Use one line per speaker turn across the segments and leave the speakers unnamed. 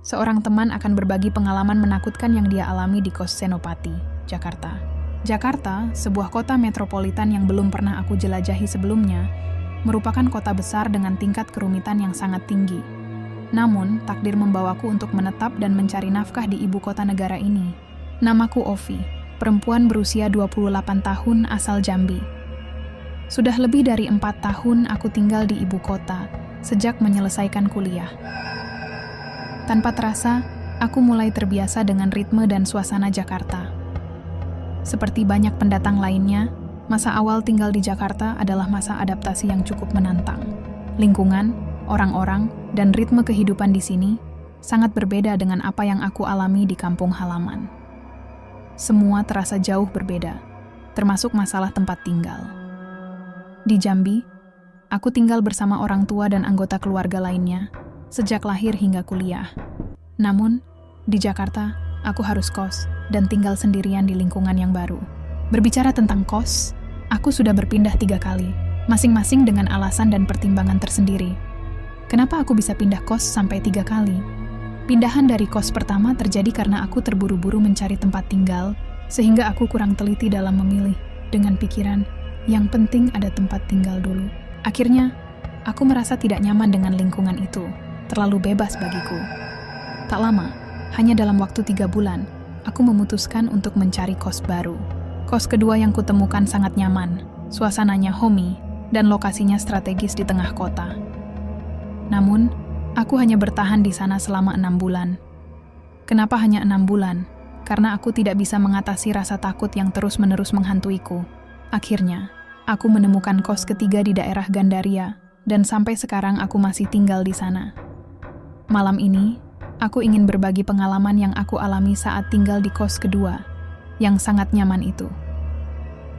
seorang teman akan berbagi pengalaman menakutkan yang dia alami di kos Senopati, Jakarta. Jakarta, sebuah kota metropolitan yang belum pernah aku jelajahi sebelumnya, merupakan kota besar dengan tingkat kerumitan yang sangat tinggi. Namun, takdir membawaku untuk menetap dan mencari nafkah di ibu kota negara ini. Namaku Ovi, perempuan berusia 28 tahun asal Jambi. Sudah lebih dari 4 tahun aku tinggal di ibu kota, sejak menyelesaikan kuliah. Tanpa terasa, aku mulai terbiasa dengan ritme dan suasana Jakarta. Seperti banyak pendatang lainnya, masa awal tinggal di Jakarta adalah masa adaptasi yang cukup menantang. Lingkungan, orang-orang, dan ritme kehidupan di sini sangat berbeda dengan apa yang aku alami di kampung halaman. Semua terasa jauh berbeda, termasuk masalah tempat tinggal. Di Jambi, aku tinggal bersama orang tua dan anggota keluarga lainnya sejak lahir hingga kuliah. Namun, di Jakarta, aku harus kos dan tinggal sendirian di lingkungan yang baru. Berbicara tentang kos, aku sudah berpindah 3 kali, masing-masing dengan alasan dan pertimbangan tersendiri. Kenapa aku bisa pindah kos sampai 3 kali? Pindahan dari kos pertama terjadi karena aku terburu-buru mencari tempat tinggal, sehingga aku kurang teliti dalam memilih, dengan pikiran, yang penting ada tempat tinggal dulu. Akhirnya, aku merasa tidak nyaman dengan lingkungan itu, terlalu bebas bagiku. Tak lama, hanya dalam waktu 3 bulan, aku memutuskan untuk mencari kos baru. Kos kedua yang kutemukan sangat nyaman, suasananya homey, dan lokasinya strategis di tengah kota. Namun, aku hanya bertahan di sana selama 6 bulan. Kenapa hanya 6 bulan? Karena aku tidak bisa mengatasi rasa takut yang terus-menerus menghantuiku. Akhirnya, aku menemukan kos ketiga di daerah Gandaria, dan sampai sekarang aku masih tinggal di sana. Malam ini, aku ingin berbagi pengalaman yang aku alami saat tinggal di kos kedua, yang sangat nyaman itu.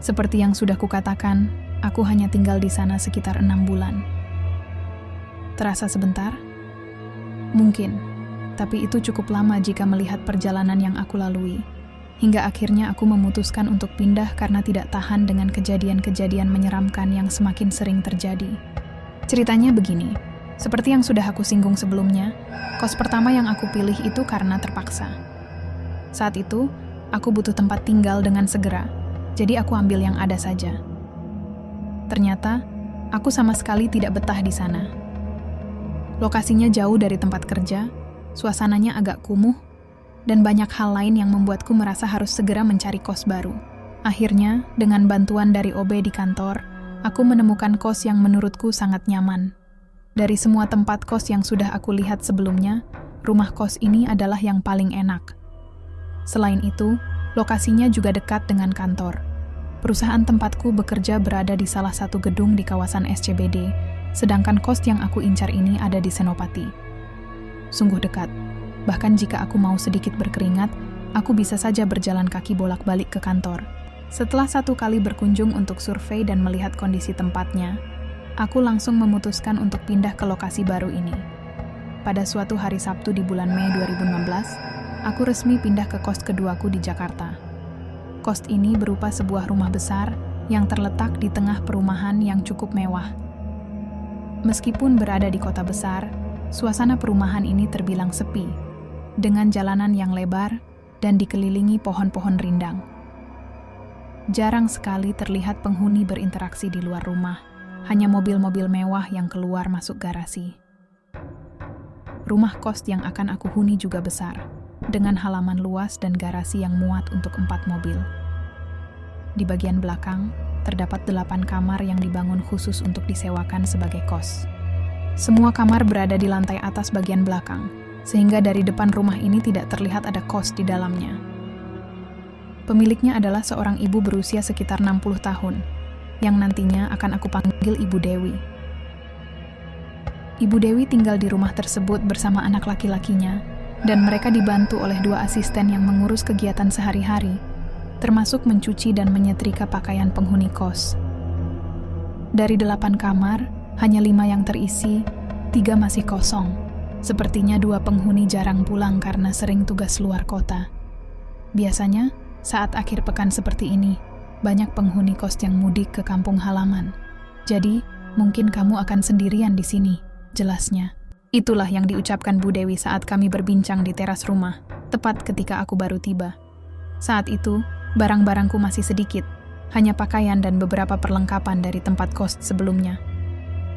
Seperti yang sudah kukatakan, aku hanya tinggal di sana sekitar 6 bulan. Terasa sebentar? Mungkin, tapi itu cukup lama jika melihat perjalanan yang aku lalui. Hingga akhirnya aku memutuskan untuk pindah karena tidak tahan dengan kejadian-kejadian menyeramkan yang semakin sering terjadi. Ceritanya begini, seperti yang sudah aku singgung sebelumnya, kos pertama yang aku pilih itu karena terpaksa. Saat itu, aku butuh tempat tinggal dengan segera, jadi aku ambil yang ada saja. Ternyata, aku sama sekali tidak betah di sana. Lokasinya jauh dari tempat kerja, suasananya agak kumuh, dan banyak hal lain yang membuatku merasa harus segera mencari kos baru. Akhirnya, dengan bantuan dari OB di kantor, aku menemukan kos yang menurutku sangat nyaman. Dari semua tempat kos yang sudah aku lihat sebelumnya, rumah kos ini adalah yang paling enak. Selain itu, lokasinya juga dekat dengan kantor. Perusahaan tempatku bekerja berada di salah satu gedung di kawasan SCBD, sedangkan kos yang aku incar ini ada di Senopati. Sungguh dekat, bahkan jika aku mau sedikit berkeringat, aku bisa saja berjalan kaki bolak-balik ke kantor. Setelah 1 kali berkunjung untuk survei dan melihat kondisi tempatnya, aku langsung memutuskan untuk pindah ke lokasi baru ini. Pada suatu hari Sabtu di bulan Mei 2016, aku resmi pindah ke kos keduaku di Jakarta. Kos ini berupa sebuah rumah besar yang terletak di tengah perumahan yang cukup mewah. Meskipun berada di kota besar, suasana perumahan ini terbilang sepi, dengan jalanan yang lebar dan dikelilingi pohon-pohon rindang. Jarang sekali terlihat penghuni berinteraksi di luar rumah, hanya mobil-mobil mewah yang keluar masuk garasi. Rumah kos yang akan aku huni juga besar, dengan halaman luas dan garasi yang muat untuk 4 mobil. Di bagian belakang, terdapat 8 kamar yang dibangun khusus untuk disewakan sebagai kos. Semua kamar berada di lantai atas bagian belakang, sehingga dari depan rumah ini tidak terlihat ada kos di dalamnya. Pemiliknya adalah seorang ibu berusia sekitar 60 tahun, yang nantinya akan aku panggil Ibu Dewi. Ibu Dewi tinggal di rumah tersebut bersama anak laki-lakinya, dan mereka dibantu oleh 2 asisten yang mengurus kegiatan sehari-hari, termasuk mencuci dan menyetrika pakaian penghuni kos. Dari 8 kamar, hanya 5 yang terisi, 3 masih kosong. Sepertinya 2 penghuni jarang pulang karena sering tugas luar kota. Biasanya, saat akhir pekan seperti ini, banyak penghuni kos yang mudik ke kampung halaman. Jadi, mungkin kamu akan sendirian di sini, jelasnya. Itulah yang diucapkan Bu Dewi saat kami berbincang di teras rumah, tepat ketika aku baru tiba. Saat itu, barang-barangku masih sedikit, hanya pakaian dan beberapa perlengkapan dari tempat kos sebelumnya.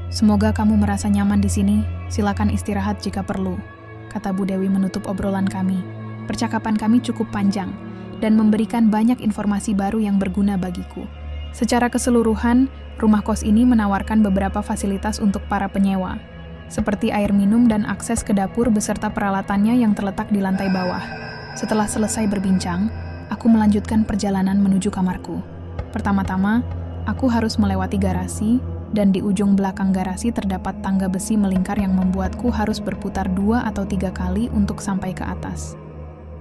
"Semoga kamu merasa nyaman di sini, silakan istirahat jika perlu," kata Bu Dewi menutup obrolan kami. Percakapan kami cukup panjang dan memberikan banyak informasi baru yang berguna bagiku. Secara keseluruhan, rumah kos ini menawarkan beberapa fasilitas untuk para penyewa, seperti air minum dan akses ke dapur beserta peralatannya yang terletak di lantai bawah. Setelah selesai berbincang, aku melanjutkan perjalanan menuju kamarku. Pertama-tama, aku harus melewati garasi, dan di ujung belakang garasi terdapat tangga besi melingkar yang membuatku harus berputar 2 atau 3 kali untuk sampai ke atas.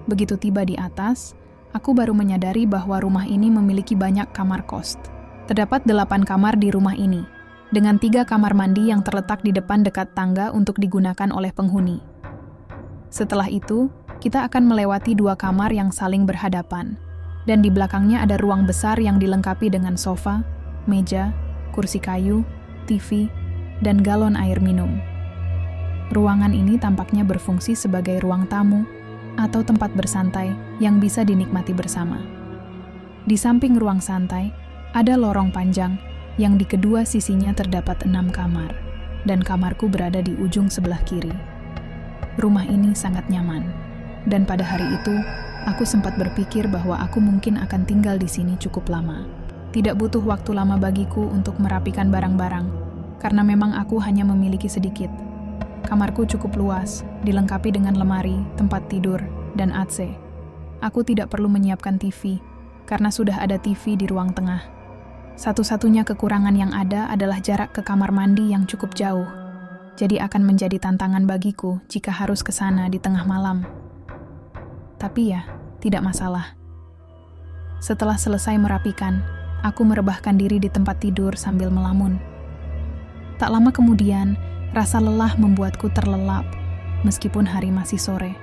Begitu tiba di atas, aku baru menyadari bahwa rumah ini memiliki banyak kamar kos. Terdapat 8 kamar di rumah ini, dengan 3 kamar mandi yang terletak di depan dekat tangga untuk digunakan oleh penghuni. Setelah itu, kita akan melewati 2 kamar yang saling berhadapan, dan di belakangnya ada ruang besar yang dilengkapi dengan sofa, meja, kursi kayu, TV, dan galon air minum. Ruangan ini tampaknya berfungsi sebagai ruang tamu atau tempat bersantai yang bisa dinikmati bersama. Di samping ruang santai, ada lorong panjang yang di kedua sisinya terdapat 6 kamar, dan kamarku berada di ujung sebelah kiri. Rumah ini sangat nyaman, dan pada hari itu, aku sempat berpikir bahwa aku mungkin akan tinggal di sini cukup lama. Tidak butuh waktu lama bagiku untuk merapikan barang-barang, karena memang aku hanya memiliki sedikit. Kamarku cukup luas, dilengkapi dengan lemari, tempat tidur, dan AC. Aku tidak perlu menyiapkan TV, karena sudah ada TV di ruang tengah. Satu-satunya kekurangan yang ada adalah jarak ke kamar mandi yang cukup jauh, jadi akan menjadi tantangan bagiku jika harus ke sana di tengah malam. Tapi ya, tidak masalah. Setelah selesai merapikan, aku merebahkan diri di tempat tidur sambil melamun. Tak lama kemudian, rasa lelah membuatku terlelap, meskipun hari masih sore.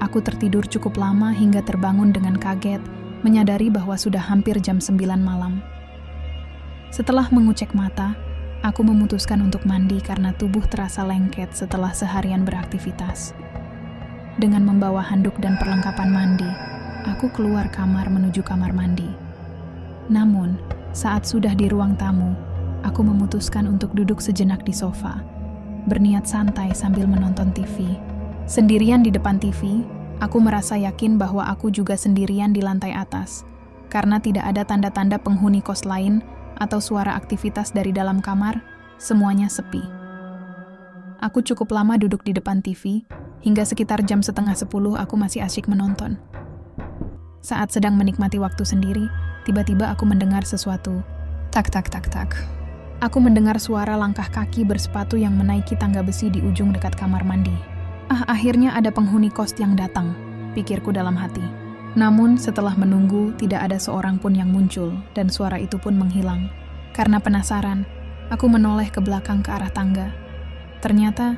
Aku tertidur cukup lama hingga terbangun dengan kaget, menyadari bahwa sudah hampir jam 9 malam. Setelah mengucek mata, aku memutuskan untuk mandi karena tubuh terasa lengket setelah seharian beraktivitas. Dengan membawa handuk dan perlengkapan mandi, aku keluar kamar menuju kamar mandi. Namun, saat sudah di ruang tamu, aku memutuskan untuk duduk sejenak di sofa, berniat santai sambil menonton TV. Sendirian di depan TV, aku merasa yakin bahwa aku juga sendirian di lantai atas, karena tidak ada tanda-tanda penghuni kos lain atau suara aktivitas dari dalam kamar, semuanya sepi. Aku cukup lama duduk di depan TV, hingga sekitar jam 9:30 aku masih asyik menonton. Saat sedang menikmati waktu sendiri, tiba-tiba aku mendengar sesuatu. Tak, tak, tak, tak. Aku mendengar suara langkah kaki bersepatu yang menaiki tangga besi di ujung dekat kamar mandi. Akhirnya ada penghuni kos yang datang, pikirku dalam hati. Namun setelah menunggu, tidak ada seorang pun yang muncul dan suara itu pun menghilang. Karena penasaran, aku menoleh ke belakang ke arah tangga. Ternyata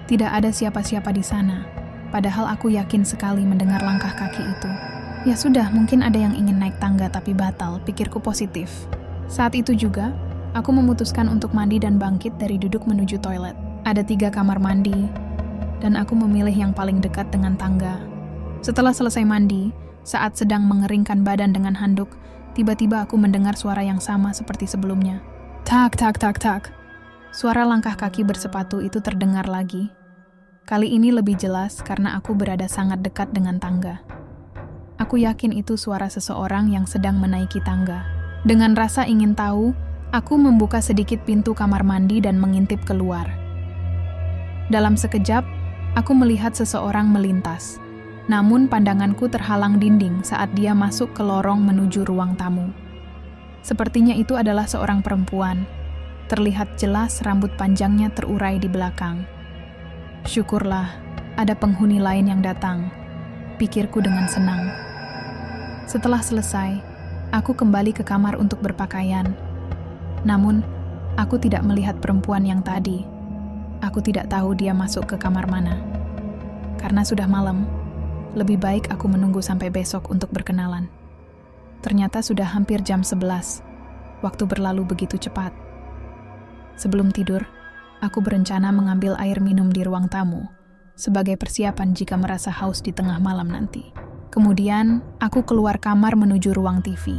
tidak ada siapa-siapa di sana, padahal aku yakin sekali mendengar langkah kaki itu. Ya sudah, mungkin ada yang ingin naik tangga tapi batal, pikirku positif. Saat itu juga, aku memutuskan untuk mandi dan bangkit dari duduk menuju toilet. Ada 3 kamar mandi, dan aku memilih yang paling dekat dengan tangga. Setelah selesai mandi, saat sedang mengeringkan badan dengan handuk, tiba-tiba aku mendengar suara yang sama seperti sebelumnya. Tak, tak, tak, tak. Suara langkah kaki bersepatu itu terdengar lagi. Kali ini lebih jelas karena aku berada sangat dekat dengan tangga. Aku yakin itu suara seseorang yang sedang menaiki tangga. Dengan rasa ingin tahu, aku membuka sedikit pintu kamar mandi dan mengintip keluar. Dalam sekejap, aku melihat seseorang melintas. Namun pandanganku terhalang dinding saat dia masuk ke lorong menuju ruang tamu. Sepertinya itu adalah seorang perempuan. Terlihat jelas rambut panjangnya terurai di belakang. Syukurlah, ada penghuni lain yang datang, pikirku dengan senang. Setelah selesai, aku kembali ke kamar untuk berpakaian. Namun, aku tidak melihat perempuan yang tadi. Aku tidak tahu dia masuk ke kamar mana. Karena sudah malam, lebih baik aku menunggu sampai besok untuk berkenalan. Ternyata sudah hampir jam 11. Waktu berlalu begitu cepat. Sebelum tidur, Aku berencana mengambil air minum di ruang tamu, sebagai persiapan jika merasa haus di tengah malam nanti. Kemudian, aku keluar kamar menuju ruang TV.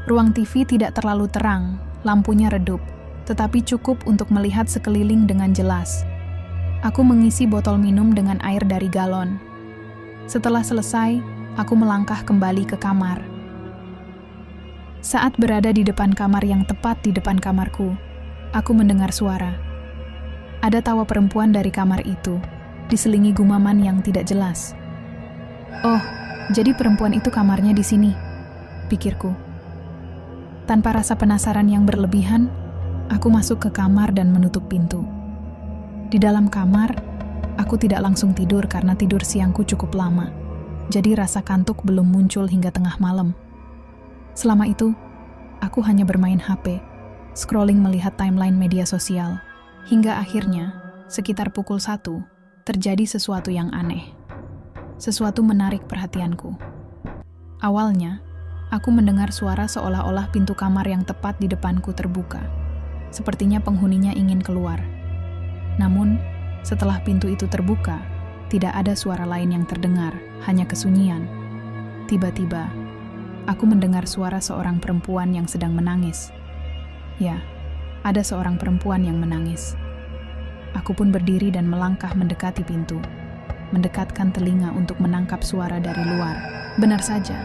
Ruang TV tidak terlalu terang, lampunya redup, tetapi cukup untuk melihat sekeliling dengan jelas. Aku mengisi botol minum dengan air dari galon. Setelah selesai, aku melangkah kembali ke kamar. Saat berada di depan kamar yang tepat di depan kamarku, aku mendengar suara. Ada tawa perempuan dari kamar itu, diselingi gumaman yang tidak jelas. Oh, jadi perempuan itu kamarnya di sini, pikirku. Tanpa rasa penasaran yang berlebihan, aku masuk ke kamar dan menutup pintu. Di dalam kamar, aku tidak langsung tidur karena tidur siangku cukup lama, jadi rasa kantuk belum muncul hingga tengah malam. Selama itu, aku hanya bermain HP, scrolling melihat timeline media sosial, hingga akhirnya, sekitar pukul 1, terjadi sesuatu yang aneh. Sesuatu menarik perhatianku. Awalnya, aku mendengar suara seolah-olah pintu kamar yang tepat di depanku terbuka. Sepertinya penghuninya ingin keluar. Namun, setelah pintu itu terbuka, tidak ada suara lain yang terdengar, hanya kesunyian. Tiba-tiba, aku mendengar suara seorang perempuan yang sedang menangis. Ya, ada seorang perempuan yang menangis. Aku pun berdiri dan melangkah mendekati pintu, mendekatkan telinga untuk menangkap suara dari luar. Benar saja,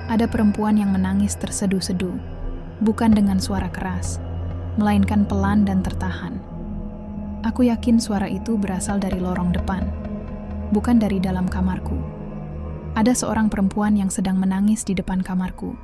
ada perempuan yang menangis terseduh-seduh, bukan dengan suara keras, melainkan pelan dan tertahan. Aku yakin suara itu berasal dari lorong depan, bukan dari dalam kamarku. Ada seorang perempuan yang sedang menangis di depan kamarku.